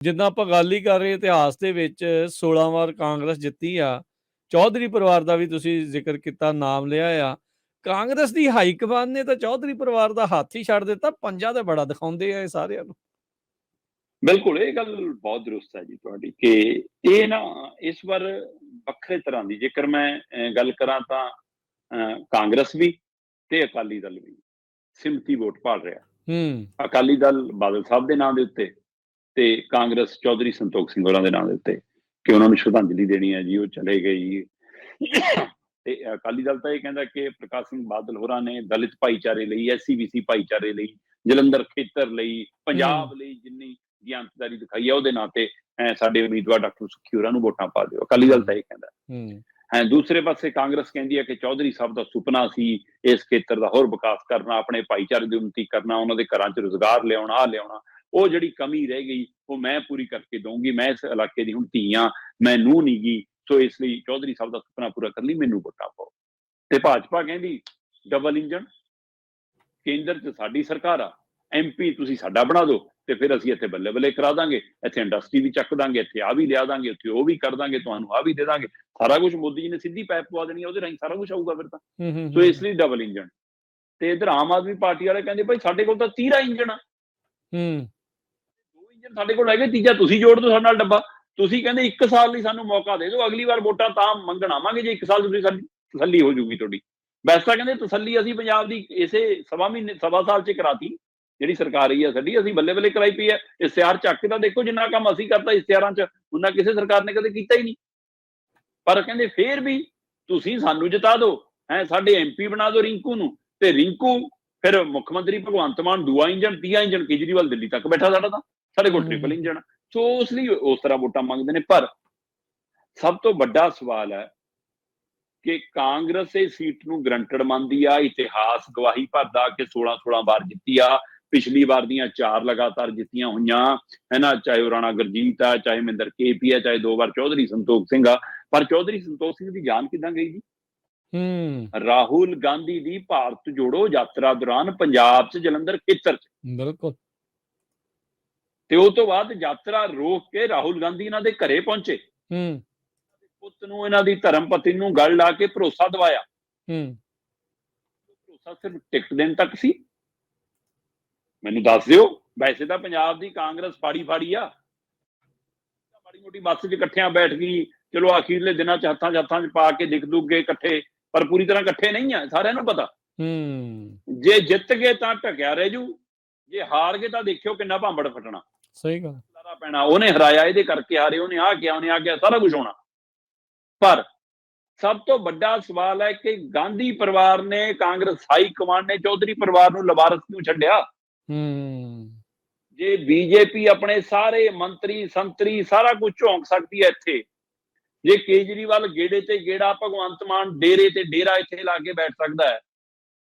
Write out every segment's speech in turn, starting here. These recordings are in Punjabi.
ਜਿੱਦਾਂ ਆਪਾਂ ਗੱਲ ਹੀ ਕਰ ਰਹੇ ਇਤਿਹਾਸ ਦੇ ਵਿੱਚ 16 ਵਾਰ ਕਾਂਗਰਸ ਜਿੱਤੀ ਆ। ਚੌਧਰੀ ਪਰਿਵਾਰ ਦਾ ਵੀ ਤੁਸੀਂ ਜ਼ਿਕਰ ਕੀਤਾ, ਨਾਮ ਲਿਆ ਆ। ਕਾਂਗਰਸ ਦੀ ਹਾਈਕਮਾਨ ਨੇ ਤਾਂ ਚੌਧਰੀ ਪਰਿਵਾਰ ਦਾ ਹੱਥ ਹੀ ਛੱਡ ਦਿੱਤਾ। ਪੰਜਾ ਤੇ ਬੜਾ ਦਿਖਾਉਂਦੇ ਆ ਇਹ ਸਾਰਿਆਂ ਨੂੰ। ਬਿਲਕੁਲ, ਇਹ ਗੱਲ ਬਹੁਤ ਦਰੁਸਤ ਹੈ ਜੀ ਤੁਹਾਡੀ ਕਿ ਇਹ ਨਾ ਇਸ ਵਾਰ ਵੱਖਰੇ ਤਰ੍ਹਾਂ ਦੀ, ਜੇਕਰ ਮੈਂ ਗੱਲ ਕਰਾਂ ਤਾਂ ਕਾਂਗਰਸ ਵੀ ਤੇ ਅਕਾਲੀ ਦਲ ਵੀ ਸਿਮਤੀ ਵੋਟ ਭਾਲ ਰਿਹਾ। ਅਕਾਲੀ ਦਲ ਬਾਦਲ ਸਾਹਿਬ ਦੇ ਨਾਂ ਦੇ ਉੱਤੇ ਤੇ ਕਾਂਗਰਸ ਚੌਧਰੀ ਸੰਤੋਖ ਸਿੰਘ ਹੋਰਾਂ ਦੇ ਨਾਂ ਦੇ ਉੱਤੇ ਕਿ ਉਹਨਾਂ ਨੂੰ ਸ਼ਰਧਾਂਜਲੀ ਦੇਣੀ ਹੈ ਜੀ, ਉਹ ਚਲੇ ਗਏ ਜੀ। ਤੇ ਅਕਾਲੀ ਦਲ ਤਾਂ ਇਹ ਕਹਿੰਦਾ ਕਿ ਪ੍ਰਕਾਸ਼ ਸਿੰਘ ਬਾਦਲ ਹੋਰਾਂ ਨੇ ਦਲਿਤ ਭਾਈਚਾਰੇ ਲਈ, SC BC ਭਾਈਚਾਰੇ ਲਈ, ਜਲੰਧਰ ਖੇਤਰ ਲਈ, ਪੰਜਾਬ ਲਈ ਜਿੰਨੀ ਗਿਆਨਤਦਾਰੀ ਦਿਖਾਈ ਹੈ ਉਹਦੇ ਨਾਂ ਤੇ ਸਾਡੇ ਉਮੀਦਵਾਰ ਡਾਕਟਰ ਸੁੱਖੀ ਹੋਰਾਂ ਨੂੰ ਵੋਟਾਂ ਪਾ ਦਿਓ। ਅਕਾਲੀ ਦਲ ਤਾਂ ਇਹ ਕਹਿੰਦਾ। ਦੂਸਰੇ ਪਾਸੇ ਕਾਂਗਰਸ ਕਹਿੰਦੀ ਹੈ ਕਿ ਚੌਧਰੀ ਸਾਹਿਬ ਦਾ ਸੁਪਨਾ ਸੀ ਇਸ ਖੇਤਰ ਦਾ ਹੋਰ ਵਿਕਾਸ ਕਰਨਾ, ਆਪਣੇ ਭਾਈਚਾਰੇ ਦੀ ਉੱਨਤੀ ਕਰਨਾ, ਉਹਨਾਂ ਦੇ ਘਰਾਂ 'ਚ ਰੁਜ਼ਗਾਰ ਲਿਆਉਣਾ, ਆਹ ਲਿਆਉਣਾ। ਉਹ ਜਿਹੜੀ ਕਮੀ ਰਹਿ ਗਈ ਉਹ ਮੈਂ ਪੂਰੀ ਕਰਕੇ ਦਊਂਗੀ, ਮੈਂ ਇਸ ਇਲਾਕੇ ਦੀ ਹੁਣ ਧੀ ਹਾਂ, ਮੈਂ ਨੂੰਹ ਨੀ ਗੀ, ਸੋ ਇਸ ਲਈ ਚੌਧਰੀ ਸਾਹਿਬ ਦਾ ਸੁਪਨਾ ਪੂਰਾ ਕਰਨ ਲਈ ਮੈਨੂੰ ਵੋਟਾਂ ਪਾਓ। ਤੇ ਭਾਜਪਾ ਕਹਿੰਦੀ ਡਬਲ ਇੰਜਣ, ਕੇਂਦਰ 'ਚ ਸਾਡੀ ਸਰਕਾਰ ਆ, MP ਤੁਸੀਂ ਸਾਡਾ ਬਣਾ ਦਿਓ ਤੇ ਫਿਰ ਅਸੀਂ ਇੱਥੇ ਬੱਲੇ ਬੱਲੇ ਕਰਾ ਦਾਂਗੇ, ਇੱਥੇ ਇੰਡਸਟਰੀ ਵੀ ਚੱਕ ਦਾਂਗੇ, ਇੱਥੇ ਆਹ ਵੀ ਲਿਆ ਦਾਂਗੇ, ਉੱਥੇ ਉਹ ਵੀ ਕਰ ਦਾਂਗੇ, ਤੁਹਾਨੂੰ ਆਹ ਵੀ ਦੇ ਦਾਂਗੇ। ਸਾਰਾ ਕੁਝ ਮੋਦੀ ਜੀ ਨੇ ਸਿੱਧੀ ਪਾਈਪ ਪਵਾ ਦੇਣੀ, ਉਹਦੇ ਰਾਹੀਂ ਸਾਰਾ ਕੁਝ ਆਊਗਾ ਫਿਰ ਤਾਂ। ਸੋ ਇਸ ਲਈ ਡਬਲ ਇੰਜਣ। ਤੇ ਇਧਰ ਆਮ ਆਦਮੀ ਪਾਰਟੀ ਵਾਲੇ ਕਹਿੰਦੇ ਭਾਈ ਸਾਡੇ ਕੋਲ ਤਾਂ 30 ਇੰਜਣ ਆ, 2 ਇੰਜਣ ਸਾਡੇ ਕੋਲ ਹੈਗੇ, ਤੀਜਾ ਤੁਸੀਂ ਜੋੜ ਦਿਓ ਸਾਡੇ ਨਾਲ ਡੱਬਾ। ਤੁਸੀਂ ਕਹਿੰਦੇ 1 ਸਾਲ ਲਈ ਸਾਨੂੰ ਮੌਕਾ ਦੇ ਦਿਓ, ਅਗਲੀ ਵਾਰ ਵੋਟਾਂ ਤਾਂ ਮੰਗਣ ਆਵਾਂਗੇ ਜੇ 1 ਸਾਲ ਤੁਸੀਂ ਸਾਡੀ ਤਸੱਲੀ ਹੋ ਜੂਗੀ ਤੁਹਾਡੀ। ਵੈਸੇ ਤਾਂ ਕਹਿੰਦੇ ਤਸੱਲੀ ਅਸੀਂ ਪੰਜਾਬ ਦੀ ਇਸੇ ਸਵਾ ਸਾਲ 'ਚ ਕਰਾਤੀ, ਜਿਹੜੀ ਸਰਕਾਰ ਰਹੀ ਹੈ ਸਾਡੀ, ਅਸੀਂ ਬੱਲੇ ਬੱਲੇ ਕਰਾਈ ਪਈ ਹੈ। ਇਸ਼ਤਿਹਾਰ ਚੱਕ ਕੇ ਤਾਂ ਦੇਖੋ, ਜਿੰਨਾ ਕੰਮ ਅਸੀਂ ਕਰਤਾ ਇਸ਼ਤਿਹਾਰਾਂ 'ਚ ਉਹਨਾਂ ਕਿਸੇ ਸਰਕਾਰ ਨੇ ਕਦੇ ਕੀਤਾ ਹੀ ਨਹੀਂ। ਪਰ ਕਹਿੰਦੇ ਫੇਰ ਵੀ ਤੁਸੀਂ ਸਾਨੂੰ ਜਿਤਾ ਦਿਓ, ਸਾਡੇ MP ਬਣਾ ਦਿਓ ਰਿੰਕੂ ਨੂੰ, ਤੇ ਰਿੰਕੂ ਫਿਰ ਮੁੱਖ ਮੰਤਰੀ ਭਗਵੰਤ ਮਾਨ 2 ਇੰਜਣ, 3 ਇੰਜਣ ਕੇਜਰੀਵਾਲ ਦਿੱਲੀ ਤੱਕ ਬੈਠਾ ਸਾਡਾ, ਤਾਂ ਸਾਡੇ ਕੋਲ ਟ੍ਰਿਪਲ ਇੰਜਣ। ਸੋ ਉਸ ਲਈ ਉਸ ਤਰ੍ਹਾਂ ਵੋਟਾਂ ਮੰਗਦੇ ਨੇ। ਪਰ ਸਭ ਤੋਂ ਵੱਡਾ ਸਵਾਲ ਹੈ ਕਿ ਕਾਂਗਰਸ ਇਹ ਸੀਟ ਨੂੰ ਗਰੰਟਡ ਮੰਨਦੀ ਆ। ਇਤਿਹਾਸ ਗਵਾਹੀ ਭਰਦਾ ਕਿ 16 ਵਾਰ ਜਿੱਤੀ ਆ, ਪਿਛਲੀ ਵਾਰ ਦੀਆਂ 4 ਲਗਾਤਾਰ ਜਿੱਤੀਆਂ ਹੋਈਆਂ ਹੈ ਨਾ, ਚਾਹੇ ਉਹ ਰਾਣਾ ਗੁਰਜੀਤ ਆ, ਚਾਹੇ ਮਹਿੰਦਰ KP ਆ, ਚਾਹੇ 2 ਵਾਰ ਚੌਧਰੀ ਸੰਤੋਖ ਸਿੰਘ ਆ। ਪਰ ਚੌਧਰੀ ਸੰਤੋਖ ਸਿੰਘ ਦੀ ਜਾਨ ਕਿੱਦਾਂ ਗਈ ਜੀ? ਰਾਹੁਲ ਗਾਂਧੀ ਦੀ ਭਾਰਤ ਜੋੜੋ ਯਾਤਰਾ ਦੌਰਾਨ ਪੰਜਾਬ 'ਚ ਜਲੰਧਰ ਖੇਤਰ 'ਚ, ਬਿਲਕੁਲ, ਤੇ ਉਸ ਤੋਂ ਬਾਅਦ ਯਾਤਰਾ ਰੋਕ ਕੇ ਰਾਹੁਲ ਗਾਂਧੀ ਇਹਨਾਂ ਦੇ ਘਰੇ ਪਹੁੰਚੇ, ਪੁੱਤ ਨੂੰ, ਇਹਨਾਂ ਦੀ ਧਰਮ ਪਤਨੀ ਨੂੰ ਗਲ ਲਾ ਕੇ ਭਰੋਸਾ ਦਵਾਇਆ। ਭਰੋਸਾ ਸਿਰਫ ਟਿਕਟ ਦੇਣ ਤੱਕ ਸੀ? ਮੈਨੂੰ ਦੱਸ ਦਿਓ। ਵੈਸੇ ਤਾਂ ਪੰਜਾਬ ਦੀ ਕਾਂਗਰਸ ਫਾੜੀ ਆ, ਮਾੜੀ ਮੋਟੀ ਬੱਸ 'ਚ ਇਕੱਠਿਆਂ ਬੈਠ ਗਈ, ਚਲੋ ਅਖੀਰਲੇ ਦਿਨਾਂ 'ਚ ਹੱਥਾਂ 'ਚ ਪਾ ਕੇ ਦਿਖ ਦੁੱਖ ਗਏ ਇਕੱਠੇ, ਪਰ ਪੂਰੀ ਤਰ੍ਹਾਂ ਇਕੱਠੇ ਨਹੀਂ ਆ, ਸਾਰਿਆਂ ਨੂੰ ਪਤਾ। ਜੇ ਜਿੱਤ ਗਏ ਤਾਂ ਢਕਿਆ ਰਹਿ ਜੂ, ਜੇ ਹਾਰ ਗਏ ਤਾਂ ਦੇਖਿਓ ਕਿੰਨਾ ਭਾਂਬੜ ਫਟਣਾ। ਸਹੀ ਗੱਲ ਪੈਣਾ, ਉਹਨੇ ਹਰਾਇਆ, ਇਹਦੇ ਕਰਕੇ ਹਾਰੇ, ਉਹਨੇ ਆਹ ਕਿਹਾ, ਉਹਨੇ ਆਹ ਕਿਹਾ, ਸਾਰਾ ਕੁਝ ਹੋਣਾ। ਪਰ ਸਭ ਤੋਂ ਵੱਡਾ ਸਵਾਲ ਹੈ ਕਿ ਗਾਂਧੀ ਪਰਿਵਾਰ ਨੇ, ਕਾਂਗਰਸ ਹਾਈ ਕਮਾਂਡ ਨੇ ਚੌਧਰੀ ਪਰਿਵਾਰ ਨੂੰ ਲਵਾਰਸ ਕਿਉਂ ਛੱਡਿਆ? ਜੇ BJP ਆਪਣੇ ਸਾਰੇ ਮੰਤਰੀ ਸੰਤਰੀ ਸਾਰਾ ਕੁਝ ਝੋਂਕ ਸਕਦੀ ਹੈ ਇੱਥੇ, ਜੇ ਕੇਜਰੀਵਾਲ ਗੇੜੇ ਤੇ ਗੇੜਾ, ਭਗਵੰਤ ਮਾਨ ਡੇਰੇ ਤੇ ਡੇਰਾ ਇੱਥੇ ਲਾ ਕੇ ਬੈਠ ਸਕਦਾ ਹੈ,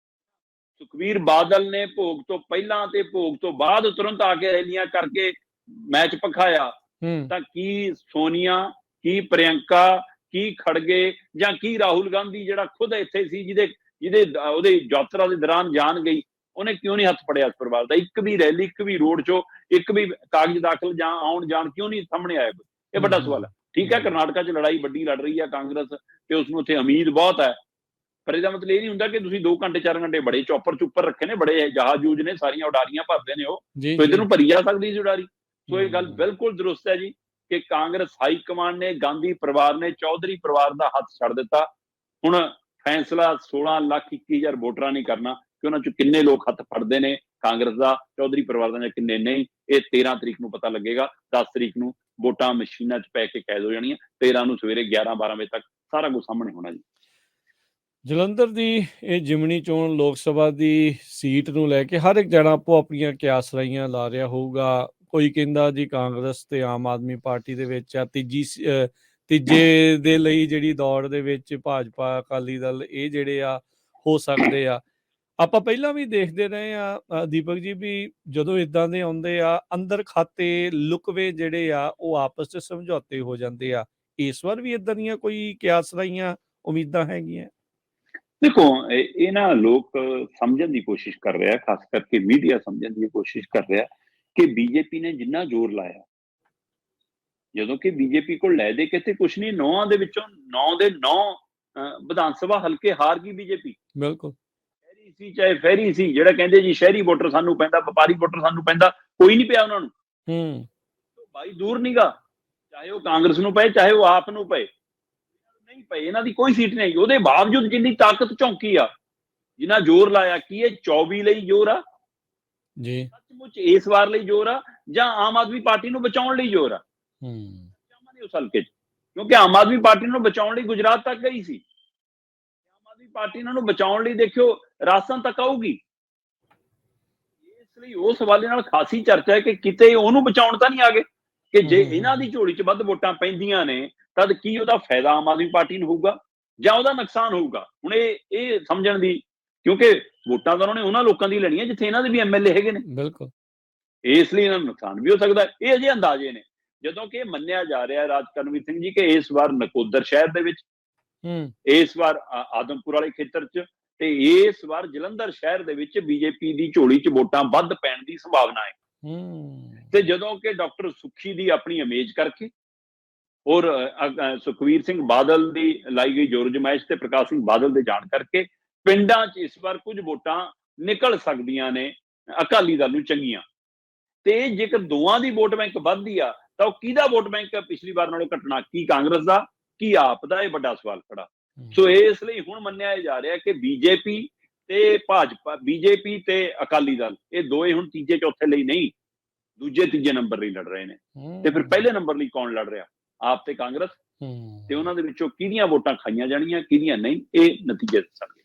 ਸੁਖਬੀਰ ਬਾਦਲ ਨੇ ਭੋਗ ਤੋਂ ਪਹਿਲਾਂ ਤੇ ਭੋਗ ਤੋਂ ਬਾਅਦ ਤੁਰੰਤ ਆ ਕੇ ਰੈਲੀਆਂ ਕਰਕੇ ਮੈਚ ਪਖਾਇਆ, ਤਾਂ ਕੀ ਸੋਨੀਆ, ਕੀ ਪ੍ਰਿਯੰਕਾ, ਕੀ ਖੜਗੇ ਜਾਂ ਕੀ ਰਾਹੁਲ ਗਾਂਧੀ ਜਿਹੜਾ ਖੁਦ ਇੱਥੇ ਸੀ, ਜਿਹਦੇ ਉਹਦੇ ਯਾਤਰਾ ਦੇ ਦੌਰਾਨ ਜਾਨ ਗਈ, ਉਹਨੇ ਕਿਉਂ ਨਹੀਂ ਹੱਥ ਫੜਿਆ ਇਸ ਪਰਿਵਾਰ ਦਾ? ਇੱਕ ਵੀ ਰੈਲੀ, ਇੱਕ ਵੀ ਰੋਡ ਸ਼ੋ, ਇੱਕ ਵੀ ਕਾਗਜ਼ ਦਾਖਲ ਜਾਂ ਆਉਣ ਜਾਣ ਕਿਉਂ ਨਹੀਂ ਸਾਹਮਣੇ ਆਇਆ? ਇਹ ਵੱਡਾ ਸਵਾਲ ਹੈ। ਠੀਕ ਹੈ, ਕਰਨਾਟਕਾ 'ਚ ਲੜਾਈ ਵੱਡੀ ਲੜ ਰਹੀ ਹੈ ਕਾਂਗਰਸ ਤੇ ਉਸਨੂੰ ਉੱਥੇ ਉਮੀਦ ਬਹੁਤ ਹੈ, ਪਰ ਇਹਦਾ ਮਤਲਬ ਇਹ ਨਹੀਂ ਹੁੰਦਾ ਕਿ ਤੁਸੀਂ 2 ਘੰਟੇ 4 ਘੰਟੇ ਬੜੇ ਚੁੱਪਰ ਰੱਖੇ ਨੇ, ਬੜੇ ਜਹਾਜ਼ ਜੂਜ ਨੇ, ਸਾਰੀਆਂ ਉਡਾਰੀਆਂ ਭਰਦੇ ਨੇ ਉਹ, ਸੋ ਇੱਧਰ ਨੂੰ ਭਰੀ ਜਾ ਸਕਦੀ ਸੀ ਉਡਾਰੀ। ਸੋ ਇਹ ਗੱਲ ਬਿਲਕੁਲ ਦਰੁਸਤ ਹੈ ਜੀ ਕਿ ਕਾਂਗਰਸ ਹਾਈ ਕਮਾਂਡ ਨੇ, ਗਾਂਧੀ ਪਰਿਵਾਰ ਨੇ ਚੌਧਰੀ ਪਰਿਵਾਰ ਦਾ ਹੱਥ ਛੱਡ ਦਿੱਤਾ। ਹੁਣ ਫੈਸਲਾ 16,21,000 ਵੋਟਰਾਂ ਨਹੀਂ ਕਰਨਾ ਕਿ ਉਹਨਾਂ 'ਚ ਕਿੰਨੇ ਲੋਕ ਹੱਥ ਫੜਦੇ ਨੇ ਕਾਂਗਰਸ ਦਾ, ਚੌਧਰੀ ਪਰਿਵਾਰ ਦਾ, ਜਾਂ ਕਿੰਨੇ ਨਹੀਂ। ਇਹ 13 ਤਰੀਕ ਨੂੰ ਪਤਾ ਲੱਗੇਗਾ। 10 ਤਰੀਕ ਨੂੰ ਵੋਟਾਂ ਮਸ਼ੀਨਾਂ 'ਚ ਪੈ ਕੇ ਕੈਦ ਹੋ ਜਾਣੀਆਂ, 13 ਨੂੰ ਸਵੇਰੇ 11-12 ਵਜੇ ਤੱਕ ਸਾਰਾ ਕੁਝ ਸਾਹਮਣੇ ਹੋਣਾ ਜੀ। ਜਲੰਧਰ ਦੀ ਇਹ ਜਿਮਣੀ ਚੋਣ ਲੋਕ ਸਭਾ ਦੀ ਸੀਟ ਨੂੰ ਲੈ ਕੇ ਹਰ ਇੱਕ ਜਣਾ ਆਪੋ ਆਪਣੀਆਂ ਕਿਆਸਰਾਈਆਂ ਲਾ ਰਿਹਾ ਹੋਊਗਾ। ਕੋਈ ਕਹਿੰਦਾ ਜੀ ਕਾਂਗਰਸ ਤੇ ਆਮ ਆਦਮੀ ਪਾਰਟੀ ਦੇ ਵਿੱਚ ਆ, ਤੀਜੇ ਦੇ ਲਈ ਜਿਹੜੀ ਦੌੜ ਦੇ ਵਿੱਚ ਭਾਜਪਾ, ਅਕਾਲੀ ਦਲ ਇਹ ਜਿਹੜੇ ਆ ਹੋ ਸਕਦੇ ਆ। ਆਪਾਂ ਪਹਿਲਾਂ ਵੀ ਦੇਖਦੇ ਰਹੇ ਆ ਦੀਪਕ ਜੀ, ਵੀ ਜਦੋਂ ਇਦਾਂ ਦੇ ਆਉਂਦੇ ਆ ਅੰਦਰ ਖਾਤੇ ਲੁਕਵੇ ਜਿਹੜੇ ਆ ਉਹ ਆਪਸ 'ਚ ਸਮਝੌਤੇ ਹੋ ਜਾਂਦੇ ਆ। ਇਸ ਵਾਰ ਵੀ ਇਦਾਂ ਦੀਆਂ ਕੋਈ ਕਿਆਸਰਾਈਆਂ ਉਮੀਦਾਂ ਹੈਗੀਆਂ? ਦੇਖੋ, ਇਹ ਨਾ ਲੋਕ ਸਮਝਣ ਦੀ ਕੋਸ਼ਿਸ਼ ਕਰ ਰਿਹਾ, ਖਾਸ ਕਰਕੇ ਮੀਡੀਆ ਸਮਝਣ ਦੀ ਕੋਸ਼ਿਸ਼ ਕਰ ਰਿਹਾ ਕਿ BJP ਨੇ ਜਿੰਨਾ ਜ਼ੋਰ ਲਾਇਆ ਜਦੋਂ ਕਿ ਬੀਜੇਪੀ ਕੋਲ ਲੈ ਦੇ ਕੇ ਤੇ ਕੁਛ ਨਹੀਂ, 9 ਦੇ ਵਿੱਚੋਂ 9 ਦੇ 9 ਵਿਧਾਨ ਸਭਾ ਹਲਕੇ ਹਾਰ ਗਈ ਬੀਜੇਪੀ। ਬਿਲਕੁਲ। ਸ਼ਹਿਰੀ ਸੀ ਚਾਹੇ ਫਹਿਰੀ ਸੀ, ਜਿਹੜਾ ਕਹਿੰਦੇ ਜੀ ਸ਼ਹਿਰੀ ਵੋਟਰ ਸਾਨੂੰ ਪੈਂਦਾ, ਵਪਾਰੀ ਵੋਟਰ ਸਾਨੂੰ ਪੈਂਦਾ, ਕੋਈ ਨਹੀਂ ਪਿਆ ਉਹਨਾਂ ਨੂੰ। ਹੂੰ। ਭਾਈ ਦੂਰ ਨੀਗਾ, ਚਾਹੇ ਉਹ ਕਾਂਗਰਸ ਨੂੰ ਪਏ ਚਾਹੇ ਉਹ ਆਪ ਨੂੰ ਪਏ, ਨਹੀਂ ਪਏ, ਇਹਨਾਂ ਦੀ ਕੋਈ ਸੀਟ ਨਹੀਂ ਆਈ। ਉਹਦੇ ਬਾਵਜੂਦ ਜਿੰਨੀ ਤਾਕਤ ਝੌਂਕੀ ਆ, ਜਿੰਨਾ ਜ਼ੋਰ ਲਾਇਆ, ਕੀ ਇਹ 24 ਲਈ ਜ਼ੋਰ ਆ ਜੀ। ਸੱਚਮੁੱਚ ਇਸ ਵਾਰ ਲਈ ਜ਼ੋਰ ਆ, ਜਾਂ ਆਮ ਆਦਮੀ ਪਾਰਟੀ ਨੂੰ ਬਚਾਉਣ ਲਈ ਜ਼ੋਰ ਆ? ਹੂੰ। ਉਸ ਹਲਕੇ 'ਚ, ਕਿਉਂਕਿ ਆਮ ਆਦਮੀ ਪਾਰਟੀ ਨੂੰ ਬਚਾਉਣ ਲਈ ਗੁਜਰਾਤ ਤੱਕ ਗਈ ਸੀ, ਆਮ ਆਦਮੀ ਪਾਰਟੀ ਇਹਨਾਂ ਨੂੰ ਬਚਾਉਣ ਲਈ ਦੇਖਿਓ ਰਾਜਸਥਾਨ ਤੱਕ ਆਊਗੀ। ਇਸ ਲਈ ਉਸ ਹਵਾਲੇ ਨਾਲ ਖਾਸੀ ਚਰਚਾ ਹੈ ਕਿ ਕਿਤੇ ਉਹਨੂੰ ਬਚਾਉਣ ਤਾਂ ਨਹੀਂ ਆ ਗਏ, ਕਿ ਜੇ ਇਹਨਾਂ ਦੀ ਝੋਲੀ 'ਚ ਵੱਧ ਵੋਟਾਂ ਪੈਂਦੀਆਂ ਨੇ ਤਦ ਕੀ ਉਹਦਾ ਫਾਇਦਾ ਆਮ ਆਦਮੀ ਪਾਰਟੀ ਨੂੰ ਹੋਊਗਾ ਜਾਂ ਉਹਦਾ ਨੁਕਸਾਨ ਹੋਊਗਾ। ਹੁਣ ਇਹ ਸਮਝਣ ਦੀ, ਕਿਉਂਕਿ ਵੋਟਾਂ ਤਾਂ ਉਹਨਾਂ ਨੇ ਉਹਨਾਂ ਲੋਕਾਂ ਦੀ ਲੈਣੀਆਂ ਜਿੱਥੇ ਇਹਨਾਂ ਦੇ ਵੀ ਐਮਐਲਏ ਹੈਗੇ ਨੇ, ਬਿਲਕੁਲ। ਇਸ ਲਈ ਇਹਨਾਂ ਨੂੰ ਨੁਕਸਾਨ ਵੀ ਹੋ ਸਕਦਾ। ਇਹ ਅਜੇ ਅੰਦਾਜ਼ੇ ਨੇ, ਜਦੋਂ ਕਿ ਮੰਨਿਆ ਜਾ ਰਿਹਾ ਰਾਜ ਕਰਨਵੀਰ ਸਿੰਘ ਜੀ ਕਿ ਇਸ ਵਾਰ ਨਕੋਦਰ ਸ਼ਹਿਰ ਦੇ ਵਿੱਚ, ਇਸ ਵਾਰ ਆਦਮਪੁਰ ਵਾਲੇ ਖੇਤਰ 'ਚ ਤੇ ਇਸ ਵਾਰ ਜਲੰਧਰ ਸ਼ਹਿਰ ਦੇ ਵਿੱਚ ਬੀਜੇਪੀ ਦੀ ਝੋਲੀ 'ਚ ਵੋਟਾਂ ਵੱਧ ਪੈਣ ਦੀ ਸੰਭਾਵਨਾ ਹੈ। ਤੇ ਜਦੋਂ ਕਿ ਡਾਕਟਰ ਸੁੱਖੀ ਦੀ ਆਪਣੀ ਇਮੇਜ ਕਰਕੇ ਔਰ ਸੁਖਵੀਰ ਸਿੰਘ ਬਾਦਲ ਦੀ ਲਾਈ ਗਈ ਜੋਰ ਜਮਾਇਸ਼ ਤੇ ਪ੍ਰਕਾਸ਼ ਸਿੰਘ ਬਾਦਲ ਦੇ ਜਾਣ ਕਰਕੇ ਪਿੰਡਾਂ 'ਚ ਇਸ ਵਾਰ ਕੁਝ ਵੋਟਾਂ ਨਿਕਲ ਸਕਦੀਆਂ ਨੇ ਅਕਾਲੀ ਦਲ ਨੂੰ ਚੰਗੀਆਂ। ਤੇ ਜੇਕਰ ਦੋਵਾਂ ਦੀ ਵੋਟ ਬੈਂਕ ਵੱਧਦੀ ਆ ਤਾਂ ਉਹ ਕਿਹਦਾ ਵੋਟ ਬੈਂਕ ਪਿਛਲੀ ਵਾਰ ਨਾਲੋਂ ਘਟਣਾ, ਕੀ ਕਾਂਗਰਸ ਦਾ ਕੀ ਆਪ ਦਾ, ਇਹ ਵੱਡਾ ਸਵਾਲ ਖੜਾ। ਸੋ ਇਸ ਲਈ ਹੁਣ ਮੰਨਿਆ ਜਾ ਰਿਹਾ ਕਿ ਬੀਜੇਪੀ ਤੇ ਭਾਜਪਾ, ਬੀਜੇਪੀ ਤੇ ਅਕਾਲੀ ਦਲ, ਇਹ ਦੋਏ ਹੁਣ ਤੀਜੇ ਚੌਥੇ ਲਈ ਨਹੀਂ, ਦੂਜੇ ਤੀਜੇ ਨੰਬਰ ਲਈ ਲੜ ਰਹੇ ਨੇ। ਤੇ ਫਿਰ ਪਹਿਲੇ ਨੰਬਰ ਲਈ ਕੌਣ ਲੜ ਰਿਹਾ? ਆਪ ਤੇ ਕਾਂਗਰਸ। ਤੇ ਉਹਨਾਂ ਦੇ ਵਿੱਚੋਂ ਕਿਹਦੀਆਂ ਵੋਟਾਂ ਖਾਈਆਂ ਜਾਣੀਆਂ, ਕਿਹਦੀਆਂ ਨਹੀਂ, ਇਹ ਨਤੀਜੇ ਦੱਸਣਗੇ।